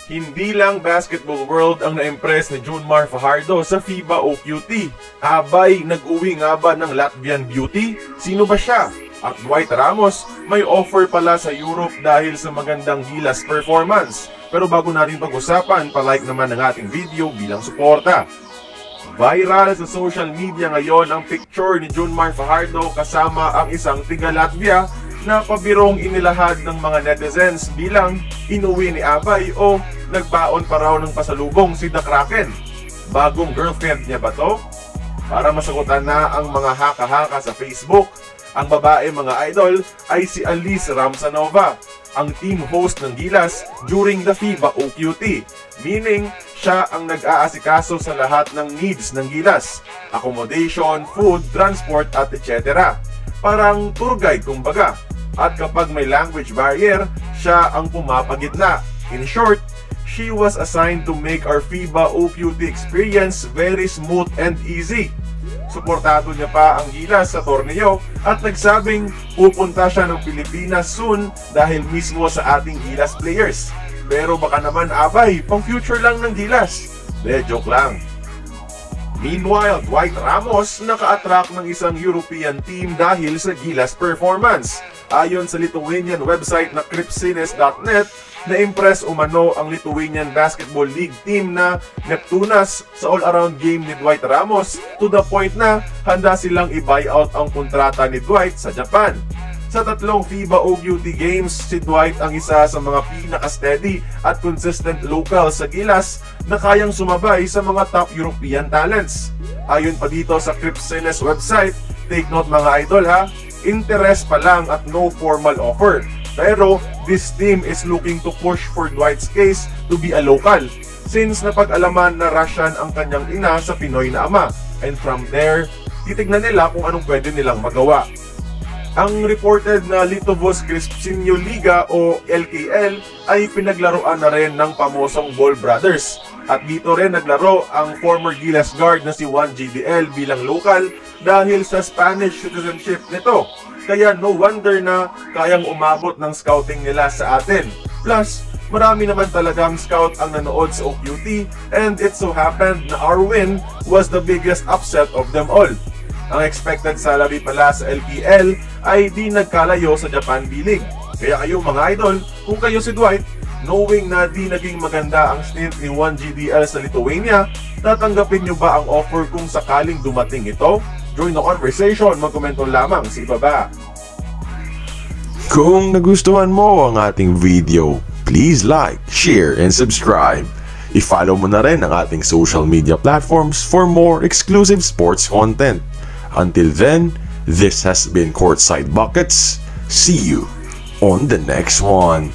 Hindi lang basketball world ang na-impress ni Junmar Fajardo sa FIBA OQT. Abay, nag-uwi nga ba ng Latvian beauty? Sino ba siya? At Dwight Ramos, may offer pala sa Europe dahil sa magandang Gilas performance. Pero bago natin pag-usapan, palike naman ng ating video bilang suporta. Viral sa social media ngayon ang picture ni Junmar Fajardo kasama ang isang tiga-Latvia na pabirong inilahad ng mga netizens bilang inuwi ni Abay o nagbaon pa raw ng pasalubong si The Kraken. Bagong girlfriend niya ba to? Para masagutan na ang mga haka-haka sa Facebook, ang babae mga idol ay si Alice Ramsanova, ang team host ng Gilas during the FIBA OQT, meaning siya ang nag-aasikaso sa lahat ng needs ng Gilas, accommodation, food, transport at etc. Parang tour guide kumbaga. At kapag may language barrier, siya ang pumapagitna. In short, she was assigned to make our FIBA OQT experience very smooth and easy. Suportado niya pa ang Gilas sa torneo at nagsabing pupunta siya ng Pilipinas soon dahil mismo sa ating Gilas players. Pero baka naman Abay, pang future lang ng Gilas. Joke lang. Meanwhile, Dwight Ramos naka-attract ng isang European team dahil sa Gilas performance. Ayon sa Lithuanian website na Krepšinis.net, na-impress umano ang Lithuanian Basketball League team na Neptūnas sa all-around game ni Dwight Ramos to the point na handa silang i-buyout ang kontrata ni Dwight sa Japan. Sa tatlong FIBA OQT games, si Dwight ang isa sa mga pinaka-steady at consistent local sa Gilas na kayang sumabay sa mga top European talents. Ayon pa dito sa Krepšinis website, take note mga idol ha, interest pa lang at no formal offer. Pero this team is looking to push for Dwight's case to be a local since napag-alaman na Russian ang kanyang ina sa Pinoy na ama. And from there, titignan nila kung anong pwede nilang magawa. Ang reported na Lietuvos Krepšinio Liga o LKL ay pinaglaruan na rin ng pamosong Ball Brothers. At dito rin naglaro ang former Gilas guard na si Juan GDL bilang local dahil sa Spanish citizenship nito. Kaya no wonder na kayang umabot ng scouting nila sa atin. Plus, marami naman talagang scout ang nanood sa OQT and it so happened na our win was the biggest upset of them all. Ang expected salary pala sa LPL ay di nagkalayo sa Japan B-League. Kaya kayo mga idol, kung kayo si Dwight, knowing na di naging maganda ang stint ni Juan GDL sa Lithuania, tatanggapin nyo ba ang offer kung sakaling dumating ito? Join the conversation, magkomento lamang sa ibaba. Kung nagustuhan mo ang ating video, please like, share, and subscribe. I-follow mo na rin ang ating social media platforms for more exclusive sports content. Until then, this has been Courtside Buckets. See you on the next one.